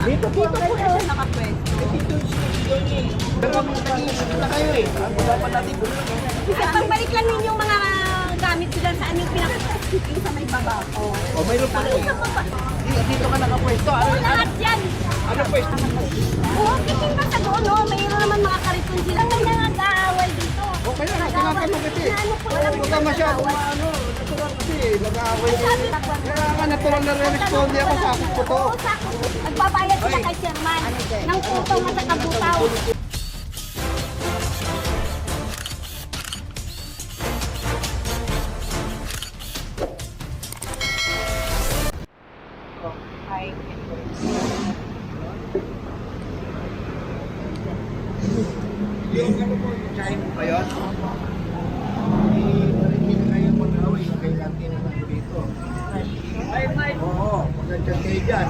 Dito po siya nakapwesto. Pero nag-iisip na kayo eh. Ang usapan natin po. Kasi pagbalik lang ninyong mga gamit sila sa aming pinaka-sticky sa may baba. O mayroon pa rin. Dito ka nakapwesto. Oo, lahat yan. Ano pwesto? Oo, kitin ka sa doon, no? Mayroon naman mga kariton sila. May nag-aaway dito. Okay na, tinatanong kasi. Huwag ka masyado ano. Natural kasi nag-aaway kayo. Kaya nga natural na re-responde ako sa akin ko to. Oo, sakot. Nagbabayad sila kay chairman ng putong at kabutaw. Yung ano po, yung China pa yun? Hindi na kayo mag-away. Kaya natin na lang dito. Ay, Mike! Oo, magandang kayo dyan.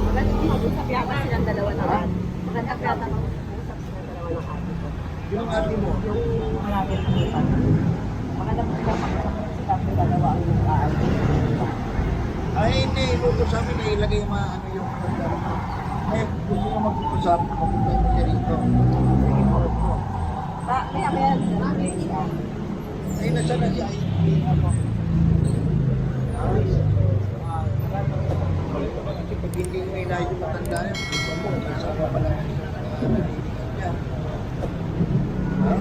Magandang mag-usap yata silang dalawa naman. Magandang yata mag-usap silang dalawa ng ate ko. Yung ate mo? Yung maraming pilipan. Magandang mag-usap silang dalawa ang ate. Ay, hindi. Luto sa amin na ilagay yung mga ano yung pagdala mo. Ay, gusto ko mag-usap. Mapunta mo siya rito. Kaya Ay, nasa na siya. Ay, ano. Kasi pag hindi mo ilayo yung matanda yan, gusto mo, kasama pa lang siya. Ha?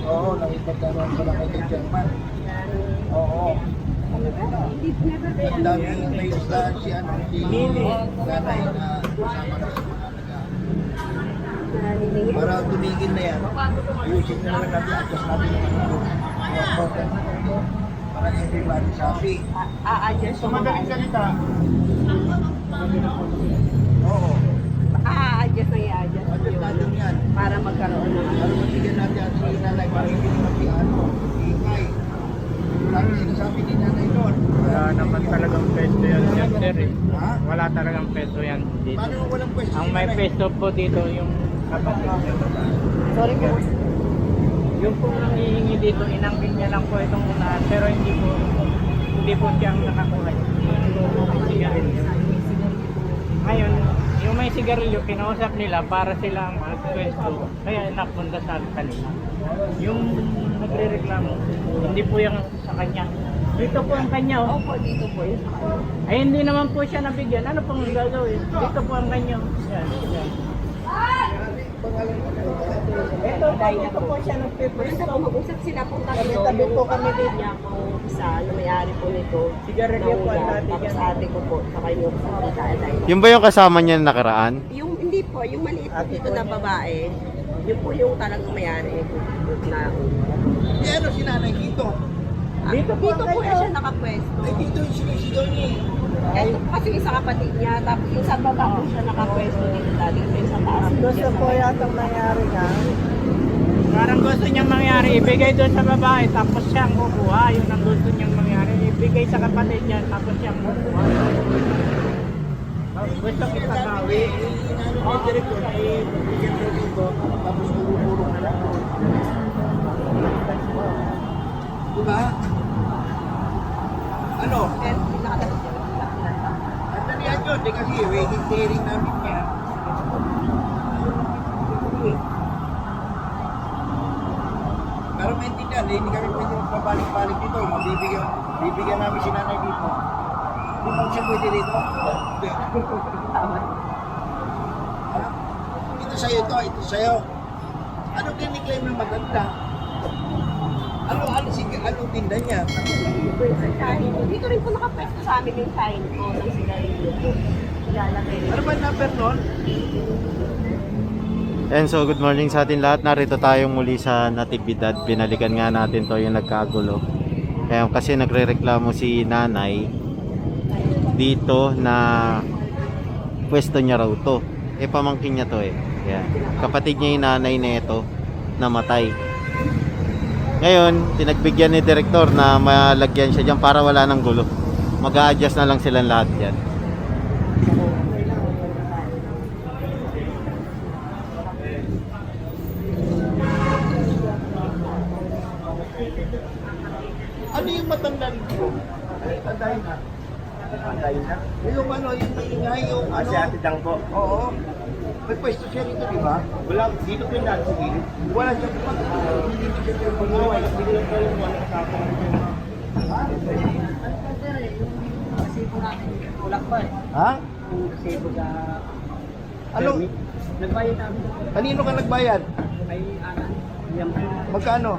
Oo, nakipagkaroon ko lang kay German. Oo. Ang dami may isla si ano, si nanay na kasama na si mga para tumigil na yan, ayusin na lang natin, adjust natin yung important para everybody happy. a-adjust yung mga salita. Oo. a-adjust na i-adjust Adjust natin yan. para magkaroon ng Para mabigyan natin ang si nanay para hindi mapihan mo. Ikay. Lagi sinasabi ni nanay doon. Wala naman talagang pesto yan dyan, sir. Eh. Ha? Wala talagang pesto yan dito. Paano walang pwesto Ang si may nanay? pesto po dito yung kapatid niya. sorry po Yung pong nangihingi dito, inangkin niya lang po itong unahan. Pero hindi po siyang nakakuha. Yung sigarilyo. Ngayon, yung may sigarilyo, kinausap nila para sila ang pwesto. Kaya napunta sa kanila. Yung nagre-reklamo, hindi po yung sa kanya. Dito po ang kanya. Oh. opo dito po yun Ay hindi naman po siya nabigyan. Ano pong gagawin? Dito po ang kanya. Yan, yan. Ito po siya basta nagpipwesto. po mag-usap sila kung Tabi po kami dito. niya kung isa na may-ari po nito Sigarilyo po ang dati tapos yan. ate ko po saka yung tatay. Yung ba yung kasama niya na nakaraan? Yung hindi po, yung maliit po dito na babae, yun po yung talagang may-ari na Eh ano si nanay dito? Dito po ang dito po kanya. siya nakapwesto. Ay dito yung sinisigaw niya eh. Ito po kasi isa kapatid niya, tapos yung sa baba po siya nakapwesto dito dati kasi sa taas. Gusto po yata mangyari na. Parang gusto niyang mangyari, ibigay doon sa babae, tapos siyang kukuha. Yun ang gusto niyang mangyari. Ibigay sa kapatid niya, tapos siyang kukuha. Gusto ipagawi. Inano niya direktor, eh, bigyan mo dito, tapos urong-urong na lang. Diba? Ano? Pero pinakadali siya. Ang dalihan yun, di kasi wedding hearing namin niya. Pero maintindihan, hindi kami pwede magpabalik-balik dito. Bibigyan namin si nanay dito. Hindi mo siya pwede dito. Tama. Ha? Ito sa'yo to, ito sa'yo. Ano claim na maganda? Ano tinda niya? Dito yung sa shine. Dito rin po nakapwesto sa amin yung shine ko ng sigarilyo po. Ilalagay. Ano ba number nun? And so good morning sa atin lahat. Narito tayong muli sa Natividad. Binalikan nga natin to yung nagkagulo. Kaya kasi nagrereklamo si nanay dito na pwesto niya raw to. Eh pamangkin niya to eh. Kaya kapatid niya yung nanay na ito namatay. Ngayon, tinagbigyan ni direktor na malagyan siya dyan para wala ng gulo. Mag-a-adjust na lang silang lahat dyan. Ano yung matanda dito? Tandahin na. Pantayin na. Yung ano, yung maingay, yung ano. Si Ate Dang po. Oo. May pwesto siya rito, di ba? Wala, dito po yung daan sa gilid. Wala siya pag hindi siya telepono. Hindi lang po yung wala kasama. Kasi po namin, ulak pa eh. Ha? Yung kasi po sa Ano? permit. Nagbayad namin. Kanino ka nagbayad? May anan. Yung, Magkano?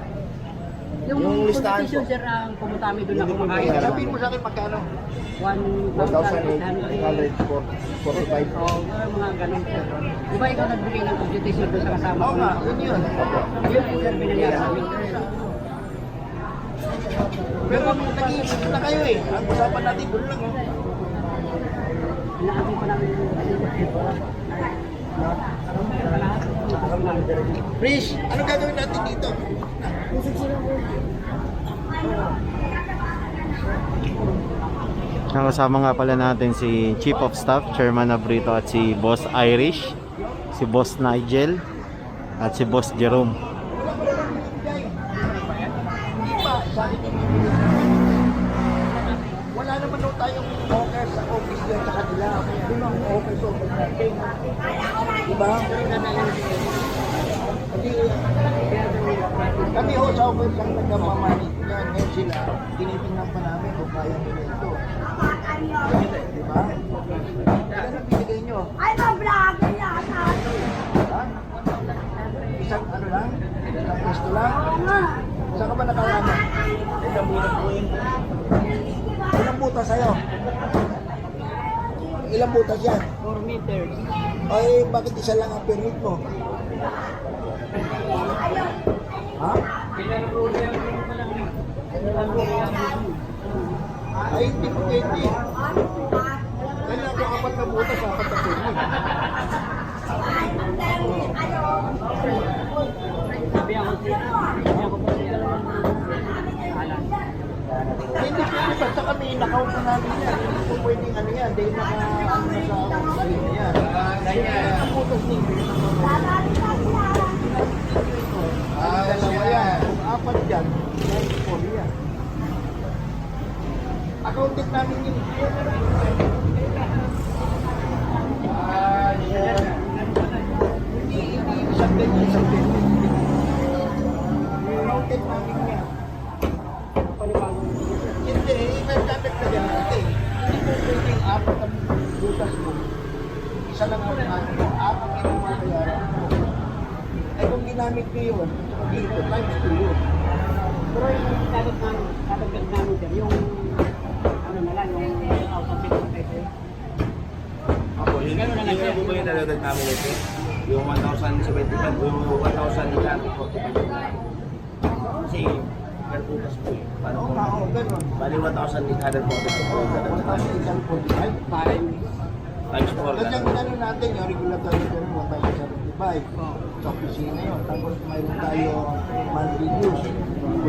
Yung listahan competition, po. sir, ang pumunta kami doon na Hindi po kumakain. kaya. Sabihin mo sa akin magkano? 1,845. 1,845. Oo, mga ganun sir. Di ba ikaw nagbigay ng computation doon sa kasama Oo ko? nga, yun yun. Yun yung sir, binigyan namin. Pero nag-iisip na kayo eh. Ang usapan natin doon lang. Oh. Inaabing pa namin yung Chris, ano gagawin natin dito? Nakasama nga pala natin si Chief of Staff, Chairman Abrito at si Boss Irish, si Boss Nigel at si Boss Jerome. Hindi pa, sabi ni wala naman daw tayong offer sa office yan sa kanila. Doon ang offer sa office natin. Diba? Kami ho sa office lang nagkamamanit yan. Ngayon sila, tinitingnan pa namin kung kaya nila ito. Diba? Kaya nang binigay nyo? Ay, ma-vlogger yata. Ha? Isang ano lang? Isang pwesto lang? Saan ka ba nakalaman? Isang bulan po yun. Ilang butas sa'yo? Ilang butas yan? 4 meters. Ay, bakit isa lang ang permit mo? Ha? Ay, hindi po pwede. Kailangan ko 4 na butas, 4 na permit. Sabi ako po siya. Alan. Hindi pwede, basta kami in-account na namin yan. Hindi po pwedeng ano yan, dahil naka-ano na sa screen na yan. Ang butas ninyo. Dalawa yan. Kung 4 dyan, 94 yan. Accounted namin yun. Hindi isang ganyan, isang ganyan. Accounted namin yan. Hindi, nagdadagdagan natin. Hindi po pwedeng 4 ang butas mo. Isa lang ang ano mo, 4 ang mabayaran mo. Eh kung ginamit ko yun, dito, times 2 yun. Pero yung dadagdag namin sir, yung ano na lang, yung 1,000 pesos. Ako, yun Ganun na lang, sir. po ba yung daladag namin ito? Yung 1,075, yung 1,045. Kasi, per butas po eh. Paano Oo po? nga, oo, ganun. Bali 1,840 po. 1,845. Times 4. Kasi ang ganun natin, yung regulatory ganun, 1,075. Sa opisina yun. Tapos mayroon tayo monthly dues.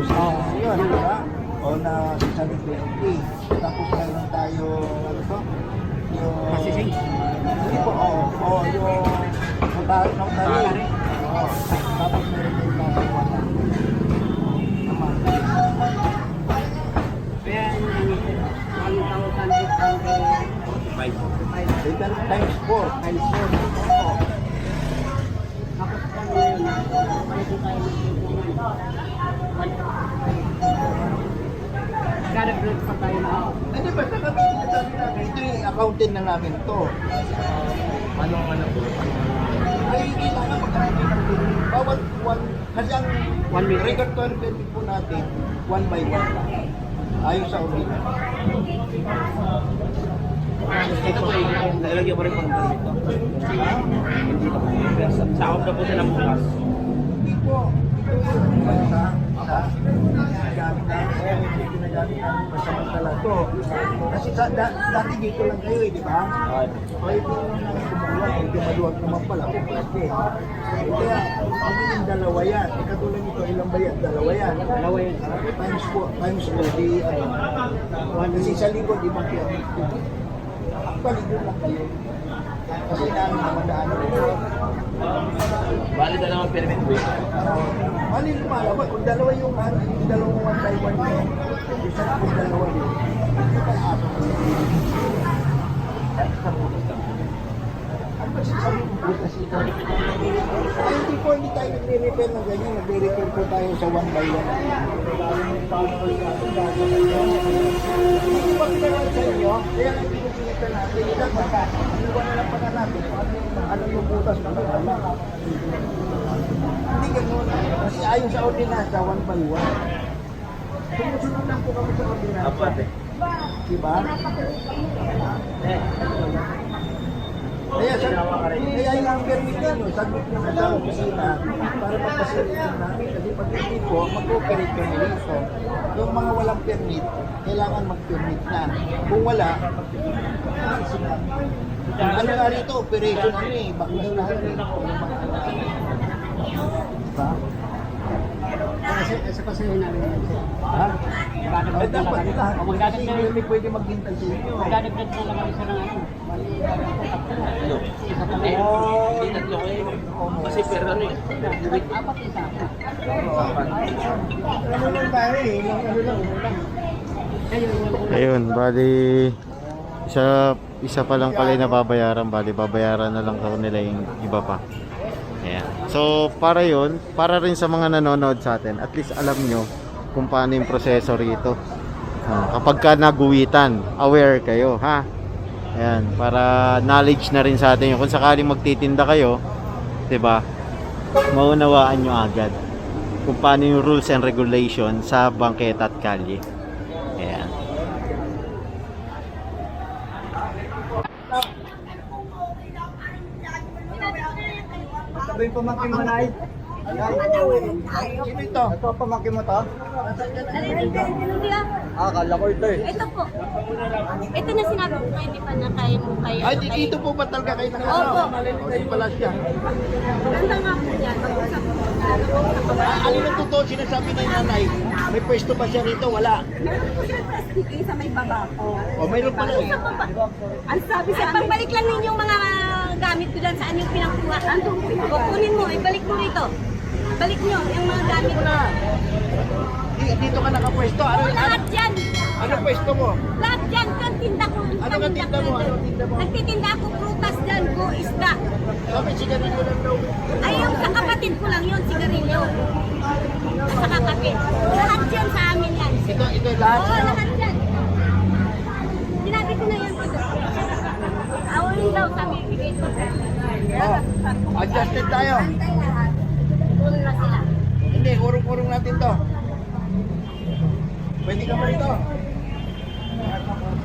Tapos yun, di ba? O na 620. Tapos mayroon tayo, ano to? Yung... Processing? Hindi po, oo, yung... Notary. Oo. Tapos meron tayo tapos wala. Naman. Kaya ano sir, 1,845. Times 4. Times 4. Oo. Tapos ano yun, palitin tayo ng Gada-grade pa tayo na ako. Hindi, basta kami sinasabi namin, ito yung accounted na namin to. Paano ang ano po? Ay, kailangan magkakaroon ng permit. Bawat one, kasi ang One meter. regulatory permit po natin, 1 by 1 lang. Ayon sa original. Ito po eh, nalagyan ko rin po ng permit to. Hindi na po. Sakop na po siya ng bukas. Hindi po, ito yung basta sa gamit namin. Kaya hindi ginagamit namin basta-basta lang to. Kasi dati dito lang kayo eh, di ba? So ito lang namin kumukuha, medyo maluwag naman pala kung pwede. Kaya, magiging dalawa yan. Eh, katulad nito, ilang ba yan? Dalawa yan. Dalawa yun. Times 4, di ano. Kasi sa libo, di ba kaya? Actually, doon lang kayo. Kasi namin naman daanan ito. Bali na naman permit po eh. Mali lumalabas. Kung dalawa yung dalawang 1 by 1 yan, Isa na po dalawa din. Ay, hindi po, hindi tayo nagre-repair ng ganyan. Nagre-repair po tayo sa 1 by 1. Hindi ba pinagawa sa inyo? Kaya nga hindi ko pinita natin. Iwan na lang pa na natin kung ano yung butas na wala. Hindi ganun. Kasi ayon sa ordinansa, 1 by 1. Sumusunod lang po kami sa ordinansa. Diba? Kaya yung permit ninyo, submit nyo sa opisina para magpasilitan namin. Kasi pag hindi po, mag-operate kami dito. Yung mga walang permit, kailangan mag-permit na. Kung wala, ano nga rito, operation ano eh, baklas na ano eh. Diba? Sa pasahin namin yan, sir. Ha? Ay, dapat lahat. O, Kasi hindi pwede maghintay sa inyo. magdadagdag na lang kami sa ng ano. Isa pa lang. Hindi tatlo kayo. Kasi pero ano eh. Apat isa. Ano lang tayo eh, ano lang. Ayun, bali isa pa lang pala yung nababayaran, bali babayaran na lang daw nila yung iba pa. Ayan. So para yun, para rin sa mga nanonood sa atin, at least alam nyo kung paano yung proseso rito. Kapag ka naguwitan, aware kayo, ha? Ayan, para knowledge na rin sa atin yun. Kung sakaling magtitinda kayo, 'di ba? Maunawaan nyo agad kung paano yung rules and regulations sa bangketa at kalye. Ayan. Sabay pamangkin mo na Sino ito? Ito pamangkin mo to? Akala ko ito eh. Ito po. Ito na sinabi ko, hindi pa na kaya mo kayo. Ay, dito po ba talaga kayo nakasama? Opo. Ay, pala siya. Ganda nga po yan. Ano na totoo sinasabi ng nanay? May pwesto ba siya rito? Wala. Meron po sila plastic sa may baba ko. O, mayroon pala eh. Ang sabi sa pagbalik lang ninyong mga gamit ko dyan, saan yung pinangkuha? Kukunin mo, ibalik mo rito. Balik nyo yung mga gamit ko. Dito ka nakapwesto. Ano, Lahat dyan. ano pwesto mo? Lahat dyan. Ang tinda ko. Ano ka tinda mo? Ano tinda mo? Nagtitinda ako prutas dyan, go isda. Sabi, sigarilyo lang daw. Ay, yung sa kapatid ko lang yun, sigarilyo. Sa kapatid. Lahat dyan sa amin yan. Ito lahat. Oo, lahat dyan. Sinabi ko na yan. Awalin daw sa amin, bigay ko. Oh, adjusted tayo. Doon na sila. Hindi, urong-urong natin to. Pwede ka ba rito?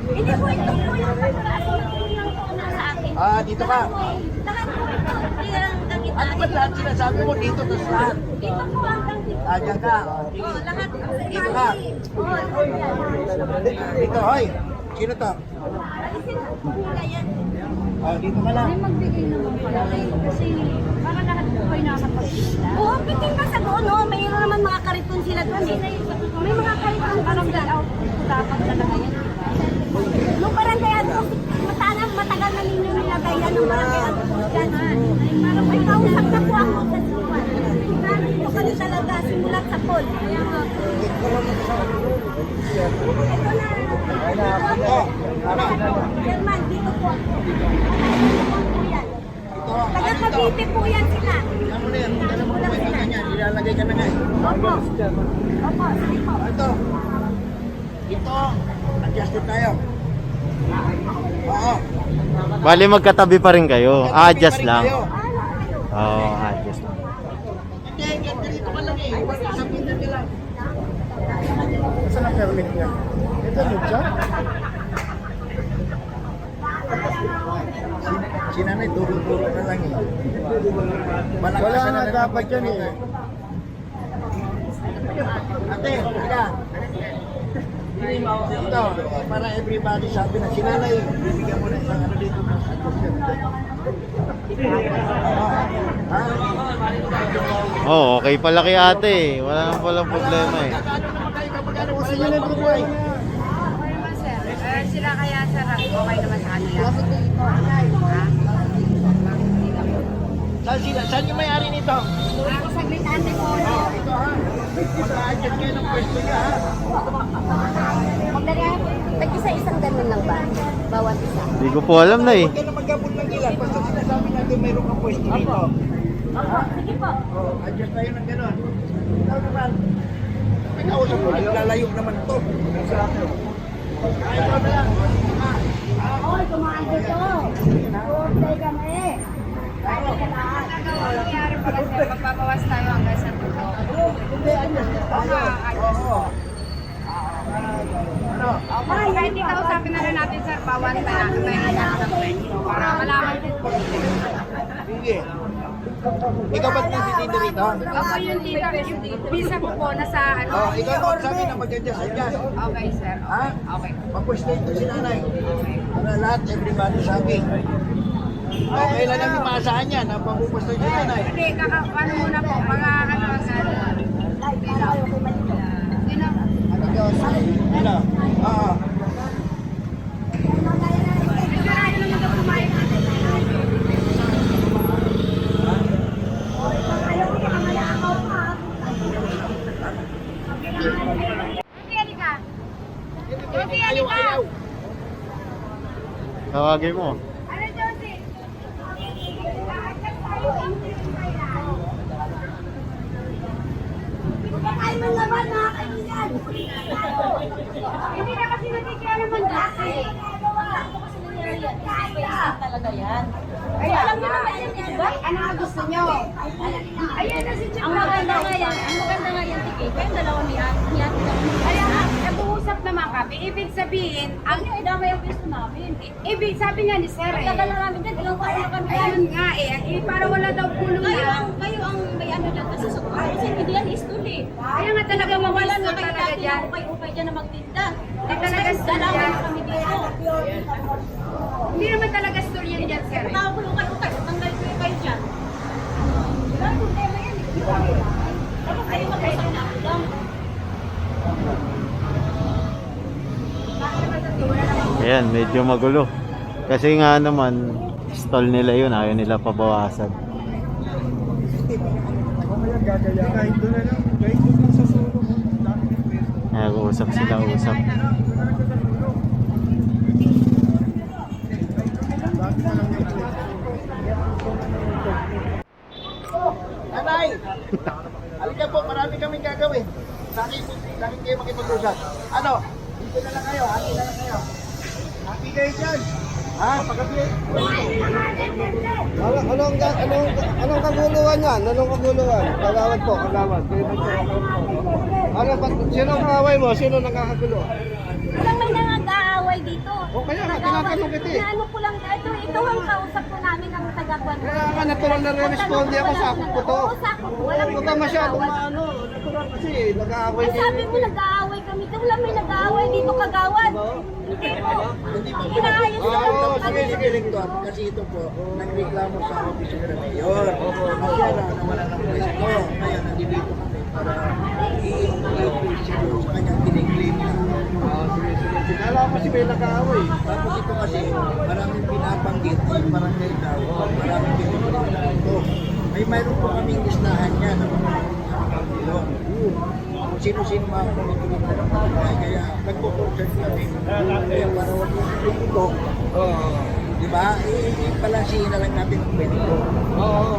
Hindi po ito po yung pagkakasama sa akin. Ah, dito ka. Lahat po ito. Hindi lang nakita. Ano ba lahat sinasabi mo dito? Tapos lahat. Dito po hanggang dito. Ah, dyan ka. Oo, lahat. Dito ka. Oo, yan. Dito, hoy. Sino to? Alisin po nila yan. Ah, dito ka lang. Magbigay naman pala kasi para lahat po kayo nakakapagpila. Oo, bitin pa sa doon, no? Mayroon naman mga kariton sila doon eh. May mga kariton parang out dapat talaga yan. Nung barangay ato, matagal na ninyo nilagay yan nung barangay ato dyan. May kausap na po ako sa suwan. Ito kami talaga simulat sa pool. Ito na. German, dito po. Taga Cavite po yan sila. Ano na yan? Ano mo na may ganyan? Ilalagay ka na nga eh. Opo. Opo, sige po. Ito. Ito. Adjusted tayo. Oo. Bali magkatabi pa rin kayo. Adjust lang. Kayo. Oo, adjust lang. Hindi, ganito ka lang eh. Huwag sabihin na nila. Saan ang permit niya? Ito yun siya? Si nanay, duro-duro na lang eh. Wala na dapat yan eh. Ate, halika. Ito, para everybody sabi na si nanay, bibigyan mo na isang ano dito. Ha? Oh, okay pala kay ate. Wala nang palang problema eh. Ano naman kayo kapag ano gusto nyo ng grupo ay? Sila kaya sa okay naman sa kanila. Saan yung may-ari nito? Ako saglit ate ko. Ito ha. Mag-a-adjust kayo ng pwesto niya ha. Hindi ko po alam na eh. Huwag ka na magkabot ng ilan. Basta sinasabi natin mayroon kang pwesto dito. Sige po. Oh, adjust tayo ng gano'n. Ikaw naman. May kausap mo, naglalayo naman to. Sa akin. Ay, ikaw na lang. Oy, kumain dito. Birthday kami. Kaya ka lahat. Nangyari pala sir, magbabawas tayo hanggang sa tulo. Hindi, adjust. Oo. Ano? Kahit di kausapin na rin natin sir, bawal tayo ng kwento para malaman din po. Sige. Ikaw ba't nandito rito? Ako yung tita, yung visa ko po nasa ano. Oh, ikaw naman sabi na mag-adjust. Okay sir, Ha? okay. Papwesto ito si nanay. Para lahat, everybody sabi. Okay lang namin maasahan yan. Ang pamupwesto si nanay. Hindi, ano muna po, mga ano sir. Yun ang Ano? Oo. Ayaw. Tawagin mo. Ay, malaban mga kaibigan. Hindi na kasi nakikialam ang dati. Talaga yan. Ay, alam niyo naman yan, di ba? ano ang gusto nyo? Ayan na si Chip. Ang maganda nga yan, Tiki. Kaya dalawa niya. Kaya nga, nag-uusap naman kami. Ibig sabihin, Ang yung idamay ang gusto namin. ibig sabi nga ni sir Tagal na namin dyan, ilang taon na kami. ayun nga para wala daw pulong na. Kayo ang may ano dyan. Kasi sa kasi hindi yan istul eh. Kaya nga talaga Wala mawalan na na kayo talaga dati dyan. na upay-upay dyan na magtinda. Hindi talaga Dalawa yan. na kami dito. Hindi naman talaga story yan dyan, sir. Nakakulong kayo kayo. Tanggal ko kayo dyan. Wala ang problema yan. Dapat kayo mag-usap na ako lang. Ayan, medyo magulo. Kasi nga naman, stall nila yun. Ayaw nila pabawasan. Kahit doon na lang. Kahit doon lang sa solo. Nag-uusap sila, usap. Nanay! Halika po, marami kaming gagawin. Sa akin kayo makipag-usap. Ano? Dito na lang kayo, happy na lang kayo. Happy kayo dyan. Ha? Pagkabi. Anong kaguluhan yan? Anong kaguluhan? Kagawad po, kagawad. Ano ba? Sino ang kaaway mo? Sino nakakagulo? Walang may nang-aaway dito. O kaya nga, tinatanong kita eh. Ano ko lang, ito ang kausap ko namin ang taga-kwan. Kaya nga, natural na re-responde ako, sakot ko to. Oo, sakot ko. Walang Huwag ka masyadong maano. Natural kasi, nag-aaway Ay, sabi mo nag-aaway kami. Wala may nag-aaway dito kagawad. Hindi po. Inaayos ko lang Oo, to sige, kami. sige, Lector. Kasi ito po, nagreklamo sa office ng mayor. Kasi na wala ng pwesto. Kaya nandito kami para i-increase sa kanyang kiniklaim niya. Sinala ko si may nag-aaway. Tapos ito kasi, maraming pinabanggit yung barangay daw. Maraming pinabanggit ito. Mayroon po kaming listahan niya ng mga pagkakilong. Kung sino-sino mga kumitulong na ng barangay. Kaya nagpo-concert kami. Kaya para wag yung ito. Di ba? Balansihin na lang natin ang pwede. Oo.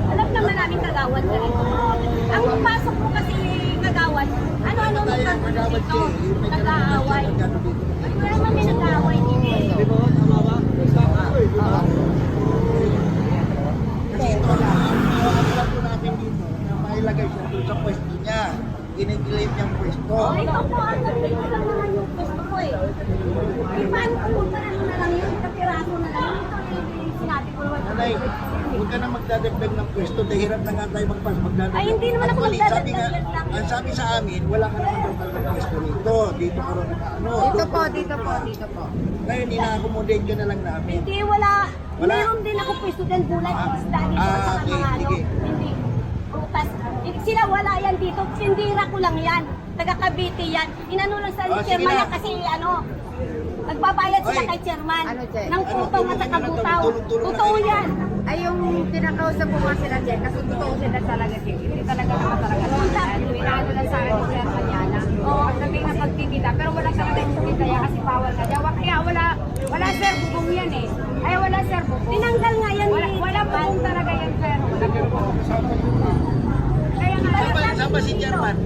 Alam naman namin kagawad ka rin. Ang pasok mo kasi kagawad, ano-ano mo Tayo, ka magawad dito? kayo. Yung may Nag-aaway. nagano dito. Wala naman may nag-aaway dito. Di ba? Tama ba? Kasi ito lang po natin dito na mailagay siya doon sa pwesto niya. Kiniklaim niyang pwesto. Ito po, ang nagpito lang naman yung gusto ko eh. Di ba, pumunta na lang yun, kapiraso na lang. Ito yung sinabi ko naman. Nanay, huwag ka na magdadagdag ng pwesto dahil hirap na nga tayo magdadagdag. Ay, hindi naman ako Actually, sabi nga, magdadagdag lang. ang sabi sa amin, wala ka naman daw ng pwesto dito. Dito ka rin ano. Dito po. Ngayon, ina-accommodate ka na lang namin. Hindi, wala. Wala? Meron din ako pwesto din gulay. Isda dito sa okay, mga ano. sige. Hindi. Prutas. Sila wala yan dito. Sindira ko lang yan. Taga Cavite yan. Inano lang sa Oh, sige chairman na. yan kasi ano. Nagbabayad sila Oy. kay chairman. Ano, Che? Ng putong at saka butaw. Tulong-tulong na Totoo kayo. yan. Ay, yung pinakausap ko nga sila dyan, kasi totoo sila talaga dyan. Hindi talaga naman talaga. Inaano lang sa akin ni Sir Manyana. Oo, sabi na pagtitita, pero wala talaga yung Nasaan ba si Chairman?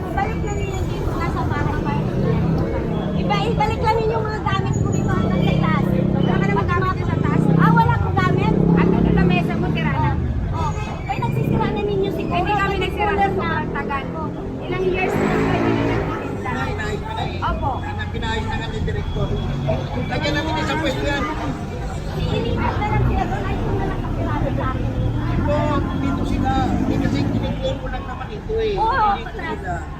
Ibalik na ninyo dito, nasa bahay pa. Ibalik lang ninyo yung mga gamit ko dito hanggang sa taas. Wala ka naman gamit sa taas? Wala akong gamit. Ano na mesa mo, tira na? Ay, nagsisira na ninyo siguro. Hindi kami nagsira na tagal. Ilang years na kayo nagtitinda? Pinayos na nga eh. Opo. Pinayos na nga ni Director. Lagyan natin isang pwesto yan. Ilipat na lang sila doon. Ay, kung na nakapirado sa akin. Oo, dito sila. Hindi kasi kiniklear mo lang naman ito eh. Oo, Dito sila.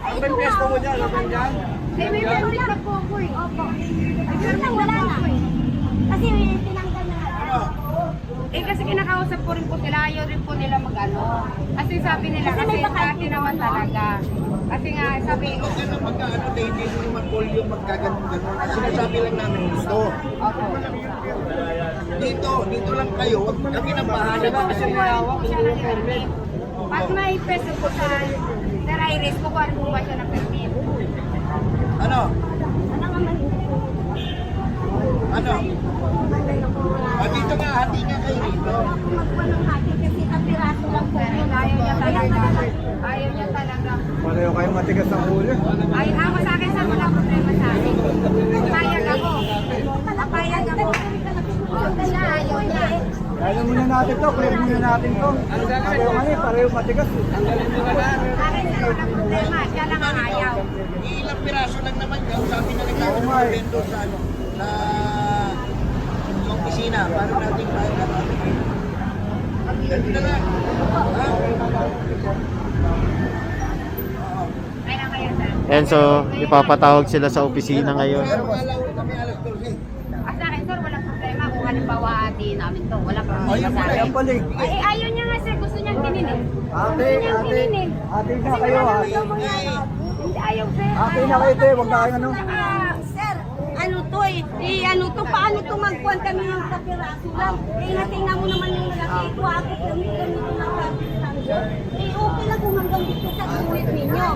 Ang may pwesto mo dyan, open dyan. May meron na po ako eh. Opo. Ay, wala na. Kasi tinanggal na. Ano? Kasi kinakausap ko rin po sila, ayaw rin po nila mag-ano. Kasi sabi nila, Kasi kasi may bakante dati naman talaga. Kasi nga, sabi, Huwag ka na magkaano dahil hindi mo naman polio magkaganon-ganon. Ang sinasabi lang namin gusto. Dito lang kayo. Huwag kami nang bahala. kasi po siya ng permit. Pag may peso po sa Iris, kukuha rin po ba siya ng permit? Ano? Ano nga man? Ano? Dito nga, hati nga kayo dito. Magkuha ng hati kasi kapiraso lang po. Ayaw niya talaga. Ayaw niya talaga. Pareho kayo matigas ang ulo. Ay, ako sa akin, sa wala problema sa akin. Papayag ako. Papayag ako. Siya, ayaw niya. Kaya muna natin to, clear muna natin to. Pareho kami, pareho matigas. Akin na wala problema. Siya lang ang ayaw. Ilang piraso lang naman yan. Sabi na Oo nga eh. vendor sa ano, sa opisina. Paano natin ganun na lang. Ha? Ay, lang kaya sa And so, ipapatawag sila sa opisina ngayon. Pero alaw kami alas 12. Sa akin, sir, walang problema. Kung halimbawa ati namin to, walang problema Ayun sa pala, akin. Ayan pala eh. Ay, ayaw niya nga, sir. Gusto niyang tininig. Ate, ate na Kasi kayo wala ha. naman daw mga hindi ayaw, sir. Ate na kayo te, huwag na kayo ano. Sir, ano to eh? Ano to? Paano to magkuhan kami ng kapiraso lang? Tingnan mo naman yung lalaki. Kuwagit kami ng kapiraso. Okay lang kung hanggang dito sa guhit ninyo.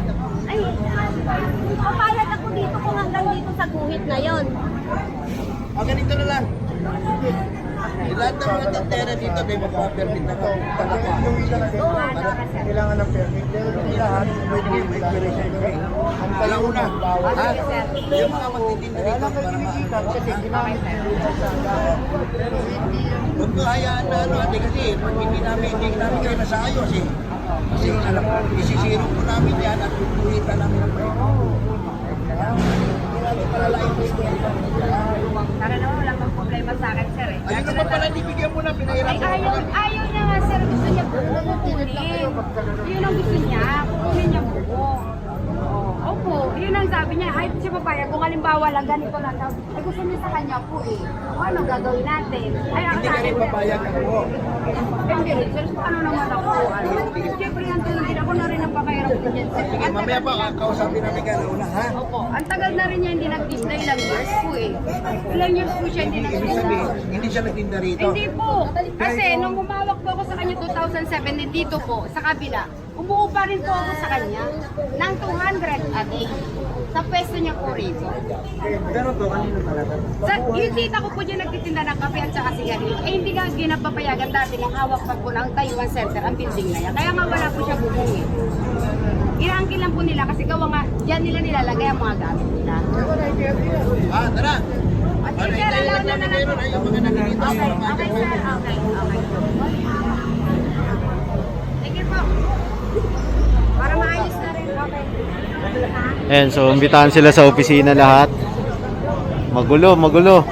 Ay, papayag ako dito kung hanggang dito sa guhit na yon. Ganito na lang. Lahat ng mga tentera dito, may magpa-permit na kami. Yung isa na dito, kailangan ng permit. Pero yung lahat, may expiration kami. Ang talauna, ha? Yung mga magtitinda dito para makikita. Kasi huwag ko hayaan na ano, ate, kasi pag hindi namin kayo nasayos eh. Kasi alam ko, isisiro ko namin yan at pupuhitan namin ang payo. Hindi namin palalain ko ito. Para naman walang mang problema sa akin, sir. Eh. Ayun naman pala, bibigyan mo na, pinahirap Ay, ko. ayaw niya nga, sir. Gusto niya kukunin. Yun ang gusto niya. Kukunin niya buo. Opo, yun ang sabi niya. Ay, siya papayag. Kung halimbawa lang ganito lang daw. Ay, gusto niya sa kanya po eh. O ano gagawin natin? Ay, ako Hindi sa ka rin akin. papayag ako. Hindi rin, sir. Ano naman ako? Ano? Siyempre, yan din ako na rin ang pakahirap ko dyan, sir. Sige, mamaya pa, kausapin namin ka na, ha? Opo, ang tagal na rin niya hindi nag-display. Ilang years po eh. Ilang years po siya hindi Ibig nag-display. sabihin, hindi siya nagtinda rito. Hindi po. Kasi nung humawak po ako sa kanya 2007, dito po, sa kabila, umuo pa rin po ako sa kanya ng 200 a day. Sa pwesto niya po rito. Pero to, kanino talaga? Yung tita ko po dyan nagtitinda ng kape at saka sigarilyo. Eh hindi nga ginapapayagan dati ng hawak pa po ng Taiwan Center ang building na yan. Kaya nga wala po siya bubungin. Inaangkin lang po nila kasi gawa nga, dyan nila nilalagay ang mga gamit nila. Tara. At sir, alam na lang po. Ay, yung mga nandito. Okay, okay sir, okay, okay. Sige po. Para maayos na rin, okay. And so, umbitahan sila sa opisina lahat. Magulo. Magulo.